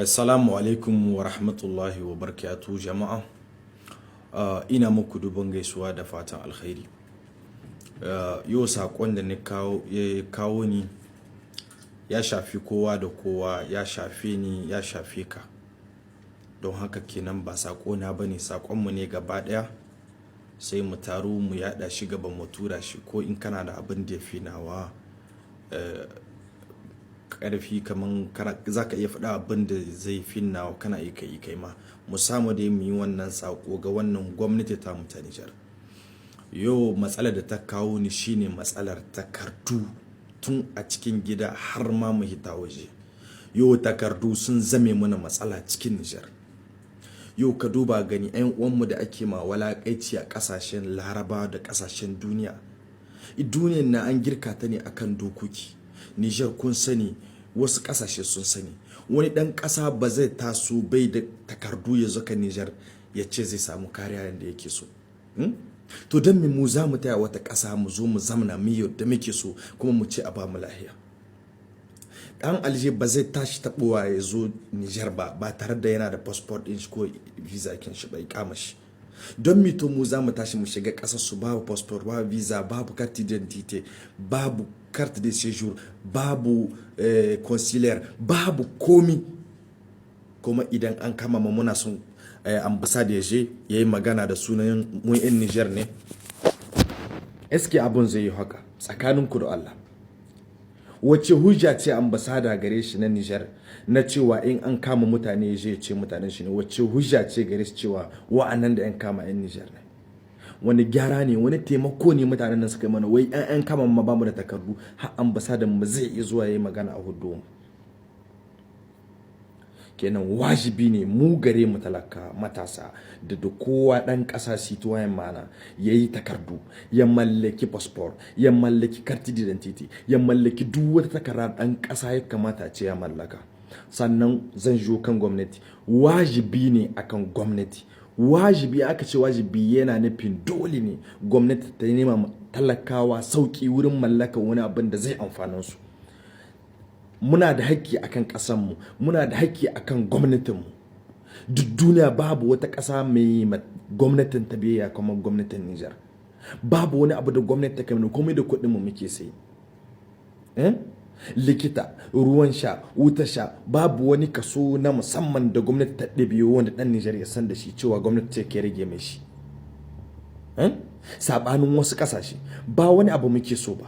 Salamu alaikum wa rahmatullahi wa barakatuh jama'a. Ina muku dubin gaisuwa da fatan alkhairi. Yau saƙon da ya kawo ni ya shafi kowa da kowa, ya shafe ni, ya shafe ka. Don haka kenan ba saƙona ba ne, saƙonmu ne gaba ɗaya. Sai mu taru mu yaɗa shi gaba mu tura shi, ko in kana da abin da ya fi nawa ƙarfi, kaman za ka iya faɗa abin da zai fi nawa, kana iya kai ma. Mu samu dai mu yi wannan saƙo ga wannan gwamnati ta mu ta Nijar. Yau matsalar da ta kawo ni shine matsalar takardu, tun a cikin gida har ma mu hita waje. Yau takardu sun zame mana matsala cikin Nijar. Yau ka duba gani 'yan uwanmu da ake ma walaƙaici a ƙasashen Laraba da ƙasashen duniya. Duniyar na an girka ta ne akan dokoki. Nijar kun sani, wasu ƙasashe sun sani. Wani ɗan ƙasa ba zai taso bai da takardu ya zaka Nijar ya ce zai samu kariya yadda yake so. To don mu za mu taya wata ƙasa mu zo mu zamana mu yadda muke so kuma mu ce a ba mu lahiya. Ɗan Alje ba zai tashi taɓowa ya zo Nijar ba tare da yana da passport ɗin shi ko visa kin shi bai kama shi. Don mito mu za mu tashi mu shiga ƙasar su babu passport, babu visa, babu carte d'identité, babu carte de séjour, babu consulaire, babu komi. Kuma idan an kama mu muna son ambassade ya je ya yi magana da sunan mu 'yan Nijar ne. Eske abun zai yi haka tsakaninku da Allah? Wace hujja ce ambasada gare shi na Nijar na cewa in an kama mutane ya je ya ce mutanen shi ne? Wace hujja ce gare shi cewa wa'annan da 'yan kama 'yan Nijar ne? Wani gyara ne, wani taimako ne mutanen nan suka yi mana? Wai 'yan kama ma ba mu da takardu, har ambasadan mu zai iya zuwa ya yi magana a hudu mu. Kenan wajibi ne mu gare mu talaka matasa da kowa ɗan ƙasa citoyen mana ya yi takardu, ya mallaki passport, ya mallaki carte d'identité, ya mallaki duk wata takarda ɗan ƙasa ya kamata ce ya mallaka. Sannan zan zo kan gwamnati. Wajibi ne akan gwamnati, wajibi aka ce wajibi yana nufin dole ne gwamnati ta nema talakawa sauki wurin mallaka wani abin da zai amfana su. Muna da haƙƙi akan ƙasanmu, muna da haƙƙi akan gwamnatinmu. Duk duniya babu wata ƙasa mai gwamnatin ta biyayya kamar gwamnatin Nijar. Babu wani abu da gwamnati ta kamar komai da kuɗinmu muke sayi. Likita, ruwan sha, wuta sha, babu wani kaso na musamman da gwamnati ta ɗabiyo wanda ɗan Nijar ya san da shi cewa gwamnati ce ke rage mai shi. Saɓanin wasu ƙasashe ba wani abu muke so ba.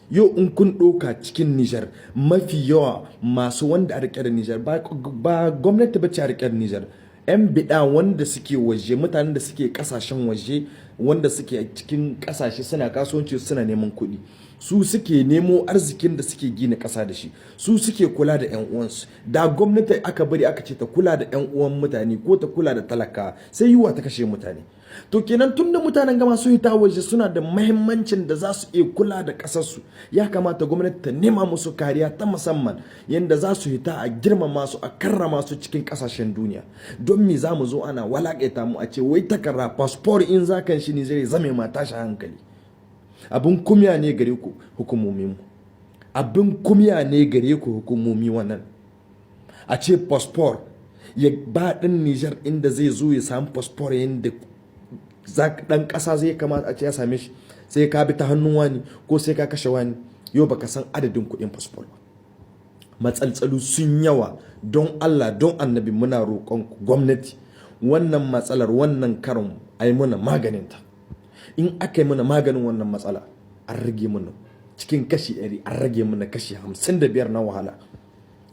Yau in kun ɗauka cikin Nijar, mafi yawa masu wanda a riƙe da Nijar ba gwamnati ba ce a riƙe da Nijar. 'Yan biɗa wanda suke waje, mutanen da suke ƙasashen waje, wanda suke cikin ƙasashe suna kasuwanci suna neman kuɗi. Su suke nemo arzikin da suke gina ƙasa da shi. Su suke kula da 'yan uwansu. Da gwamnati aka bari aka ce ta kula da 'yan uwan mutane ko ta kula da talaka, sai yiwa ta kashe mutane. To kenan tun da mutanen gama su hita waje suna da mahimmancin da za su iya kula da ƙasarsu, ya kamata gwamnati ta nema musu kariya ta musamman yadda za su hita a girmama su, a karrama su cikin ƙasashen duniya. Don me za mu zo ana walaƙaita mu a ce wai takarda fasfor in za kan shi ne zai zame ma tashi hankali? Abin kumya ne gare ku hukumomin mu, abin kumya ne gare ku hukumomi wannan. A ce fasfor ya ba ɗin Nijar inda zai zo ya samu fasfor yadda ɗan ƙasa zai kamata a ce ya same shi, sai ka bi ta hannun wani ko sai ka kashe wani. Yau baka san adadin kuɗin fasfor ba. Matsaltsalu sun yawa. Don Allah, don annabi, muna roƙon gwamnati wannan matsalar wannan karon a yi mana maganinta. In aka yi mana maganin wannan matsala, an rage mana cikin kashi 100, an rage mana kashi 55 na wahala.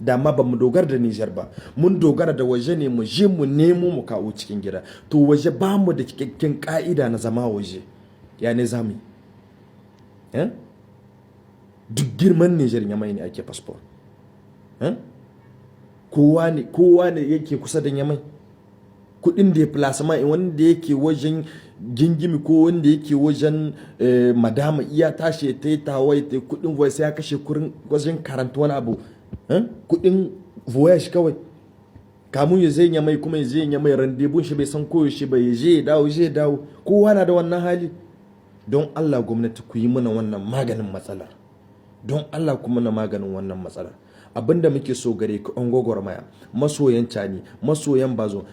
Dama ba mu dogara da Nijar ba, mun dogara da waje ne, mu je mu nemo mu kawo cikin gida. To waje ba mu da cikakken ka'ida na zama waje, ya ne za mu yi? Duk girman Nijar Yamai ne ake fasfor. Kowa ne yake kusa da Yamai. Kudin da ya plasma wanda yake wajen gingimi ko wanda yake wajen madama iya tashi ta yi tawai ta kudin voice ya kashe wajen karanta wani abu. Kudin voyage kawai kamun ya zai Yamai, kuma ya zai Yamai randebun shi bai san koyaushe ba, ya je ya dawo. Kowa na da wannan hali. Don Allah gwamnati ku yi mana wannan maganin matsalar. Don Allah ku mana maganin wannan matsalar. abinda muke so gare ku an gwagwarmaya, masoyan cani, masoyan bazo,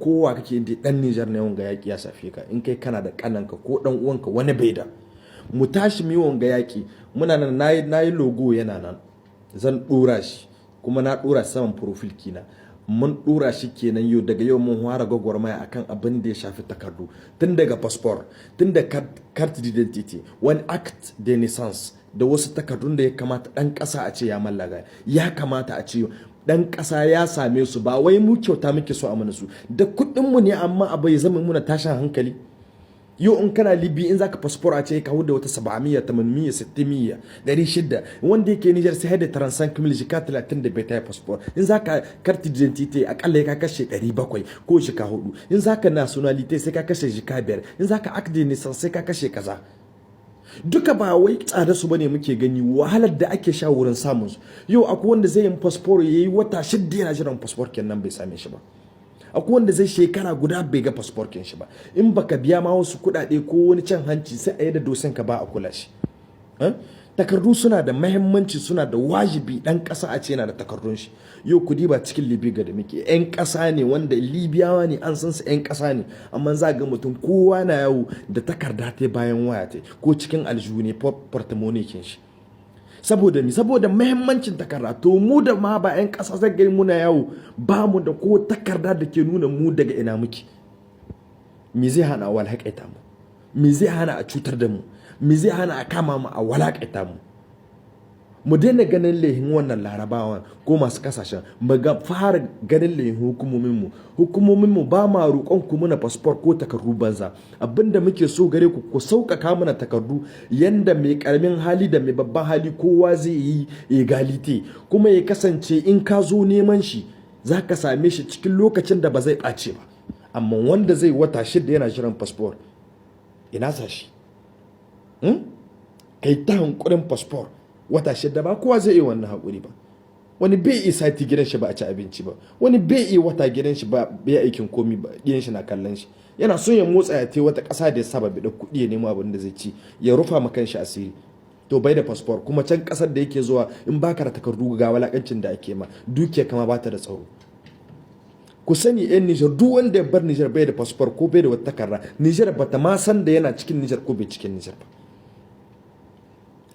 kowa kake da dan Nijar ne wanga yaki ya safe ka, in kai kana da kananka ko dan uwanka wani bai da, mu tashi mu yi wanga yaki. Muna nan nayi logo yana nan, zan dora shi kuma na dora saman profile kina, mun dora shi kenan yau, daga yau mun fara gwagwarmaya akan abin da ya shafi takardu, tun daga passport, tun da carte d'identité, wani act de naissance, da wasu takardun da ya kamata dan kasa a ce ya mallaka, ya kamata a ce dan kasa ya same su, ba wai mu kyauta muke so a mana su da kuɗin mu ne, amma abu ya zama muna tashin hankali. Yau in kana Libi in zaka passport a ce ka huda wata 700 800 600 600, wanda yake Niger sai da 35,000 jika 30 da bai ta passport. In zaka carte d'identité akalla ka kashe 700 ko jika 4, in zaka nationalité sai ka kashe jika 5, in zaka acte de naissance sai ka kashe kaza. Duka ba wai tsada su bane muke gani, wahalar da ake sha wurin samun su. Yau akwai wanda zai yi passport yayi wata 6 yana jiran passport kenan bai same shi ba. Akwai wanda zai shekara guda bai ga passport kin shi ba. In baka biya ma wasu kuɗaɗe ko wani can hanci sai a yi da dosin ka ba a kula shi. Takardu suna da mahimmanci, suna da wajibi dan ƙasa a ce yana da takardun shi. Yau ku diba cikin Libya da muke 'yan ƙasa ne, wanda Libiyawa ne, an san su 'yan ƙasa ne, amma za ga mutum kowa na yawo da takarda ta bayan waya ta ko cikin aljihu ne portemone kin shi. Saboda mi? Saboda mahimmancin takarda. To mu da ma ba 'yan ƙasa zai gani muna yawo ba mu da ko takarda da ke nuna mu daga ina muke. Me zai hana a walhaƙaita mu? Me zai hana a cutar da mu? Me zai hana a kama mu a walaƙaita mu? Mu daina ganin laihin wannan larabawan ko masu kasashen, mu ga fara ganin laihin hukumomin mu ba ma roƙon ku muna passport ko takardu banza. Abinda muke so gare ku sauƙaƙa mana takardu, yanda mai karamin hali da mai babban hali kowa zai yi egalite, kuma ya kasance in ka zo neman shi za ka same shi cikin lokacin da ba zai ɓace ba. Amma wanda zai wata 6 yana jiran passport, ina sa shi? Kai ta hankurin passport wata 6 ba kowa zai yi wannan haƙuri ba. Wani bai iya sati gidan shi ba a ci abinci ba, wani bai iya wata gidan shi ba bai aikin komi ba, gidan shi na kallon shi. Yana son ya motsa ya te wata ƙasa da ya saba bi da kuɗi ya nemo abin da zai ci ya rufa ma kanshi asiri. To bai da passport, kuma can ƙasar da yake zuwa in baka da takardu ga walakancin da ake ma, dukiya kama ba ta da tsaro. Ku sani 'yan Nijar, duk wanda ya bar Nijar bai da passport ko bai da wata takarda, Nijar bata ma san da yana cikin Nijar ko bai cikin Nijar ba.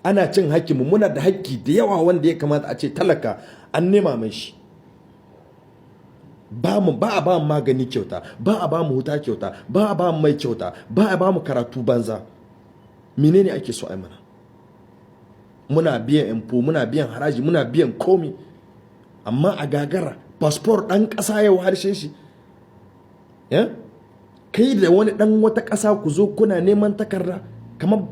Ana cin hakkinmu, muna da hakki da yawa wanda ya kamata a ce talaka an nema mai shi. Ba a ba mu magani kyauta, ba a ba mu huta kyauta, ba a ba mu mai kyauta, ba a ba mu karatu banza. Menene ake so ai mana? Muna biyan info, muna biyan haraji, muna biyan komi, amma a gagara passport ɗan ƙasa yau harshen shi. Kai da wani ɗan wata ƙasa ku zo kuna neman takarda kamar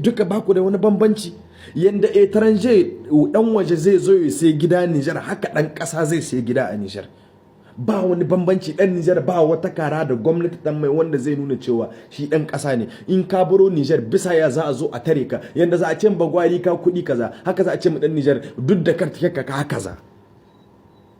duka baku da wani bambanci. Yanda etranje dan waje zai zo ya sai gida Nijar, haka dan kasa zai sai gida a Nijar. Ba wani bambanci. Dan Nijar ba wata kara da gwamnati dan mai wanda zai nuna cewa shi dan kasa ne. In ka baro Nijar bisa ya za a zo a tare ka, yanda za a ce bagwari ka kudi kaza, haka za a ce mu dan Nijar duk da kartake ka kaza.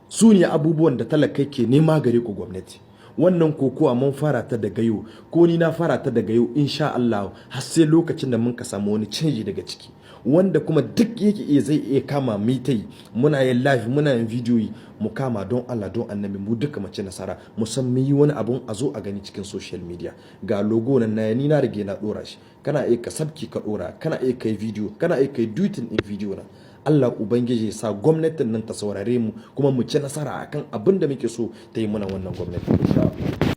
Su ne abubuwan da talaka ke nema gare ku gwamnati. Wannan kokowa mun fara ta daga yau, ko ni na fara ta daga yau insha Allah, har sai lokacin da mun ka samu wani canji daga ciki, wanda kuma duk yake zai iya kama mitai, muna yin live, muna yin video, mu kama don Allah don annabi, mu duka mace nasara, mu san mu yi wani abun a zo a gani cikin social media. Ga logo nan na ni na rige na dora shi, kana iya ka sabki ka dora, kana iya kai video, kana iya kai dutin in video na. Allah Ubangiji ya sa gwamnatin nan ta saurare mu, kuma mu ci nasara akan abin da muke so ta yi mana wannan gwamnati insha Allah.